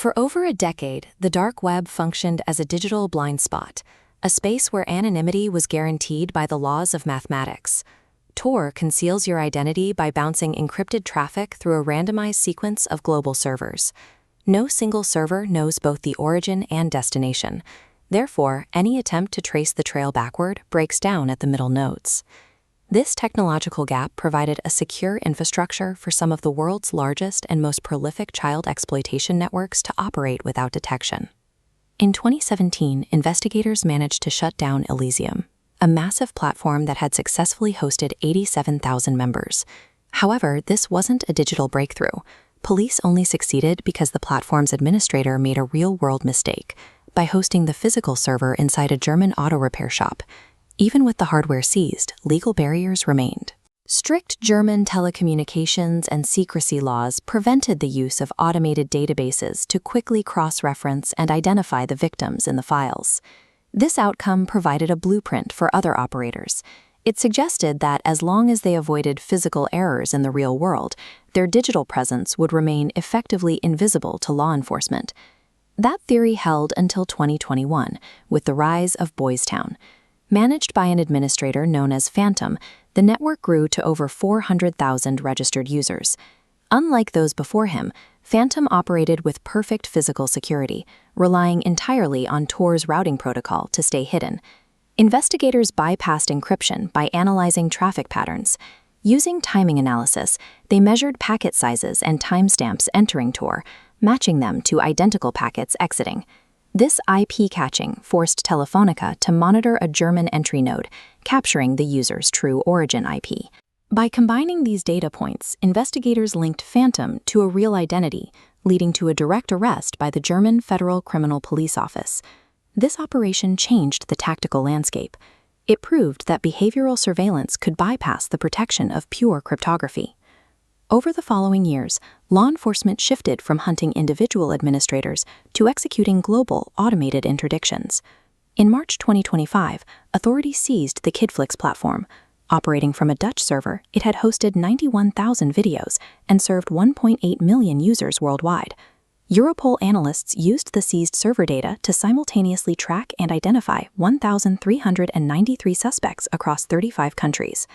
For over a decade, the dark web functioned as a digital blind spot, a space where anonymity was guaranteed by the laws of mathematics. Tor conceals your identity by bouncing encrypted traffic through a randomized sequence of global servers. No single server knows both the origin and destination. Therefore, any attempt to trace the trail backward breaks down at the middle nodes. This technological gap provided a secure infrastructure for some of the world's largest and most prolific child exploitation networks to operate without detection. In 2017, investigators managed to shut down Elysium, a massive platform that had successfully hosted 87,000 members. However, this wasn't a digital breakthrough. Police only succeeded because the platform's administrator made a real-world mistake by hosting the physical server inside a German auto repair shop. Even with the hardware seized, legal barriers remained. Strict German telecommunications and secrecy laws prevented the use of automated databases to quickly cross-reference and identify the victims in the files. This outcome provided a blueprint for other operators. It suggested that as long as they avoided physical errors in the real world, their digital presence would remain effectively invisible to law enforcement. That theory held until 2021, with the rise of Boys Town. Managed by an administrator known as Phantom, the network grew to over 400,000 registered users. Unlike those before him, Phantom operated with perfect physical security, relying entirely on Tor's routing protocol to stay hidden. Investigators bypassed encryption by analyzing traffic patterns. Using timing analysis, they measured packet sizes and timestamps entering Tor, matching them to identical packets exiting. This IP catching forced Telefonica to monitor a German entry node, capturing the user's true origin IP. By combining these data points, investigators linked Phantom to a real identity, leading to a direct arrest by the German Federal Criminal Police Office. This operation changed the tactical landscape. It proved that behavioral surveillance could bypass the protection of pure cryptography. Over the following years, law enforcement shifted from hunting individual administrators to executing global automated interdictions. In March 2025, authorities seized the KidFlix platform. Operating from a Dutch server, it had hosted 91,000 videos and served 1.8 million users worldwide. Europol analysts used the seized server data to simultaneously track and identify 1,393 suspects across 35 countries.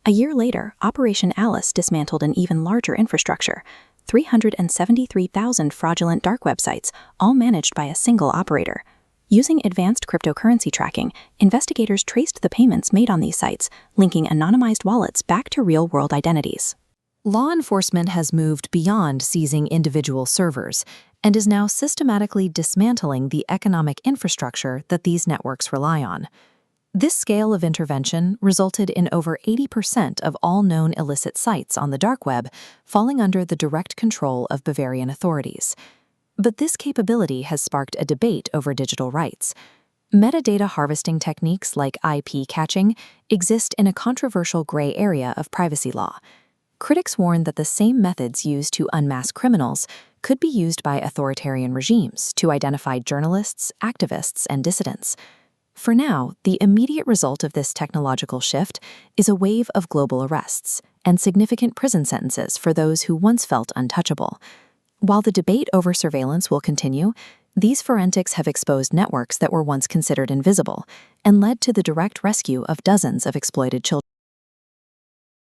A year later, Operation Alice dismantled an even larger infrastructure, 373,000 fraudulent dark websites, all managed by a single operator. Using advanced cryptocurrency tracking, investigators traced the payments made on these sites, linking anonymized wallets back to real-world identities. Law enforcement has moved beyond seizing individual servers and is now systematically dismantling the economic infrastructure that these networks rely on. This scale of intervention resulted in over 80% of all known illicit sites on the dark web falling under the direct control of Bavarian authorities. But this capability has sparked a debate over digital rights. Metadata harvesting techniques like IP catching exist in a controversial gray area of privacy law. Critics warn that the same methods used to unmask criminals could be used by authoritarian regimes to identify journalists, activists, and dissidents. For now, the immediate result of this technological shift is a wave of global arrests and significant prison sentences for those who once felt untouchable. While the debate over surveillance will continue, these forensics have exposed networks that were once considered invisible and led to the direct rescue of dozens of exploited children.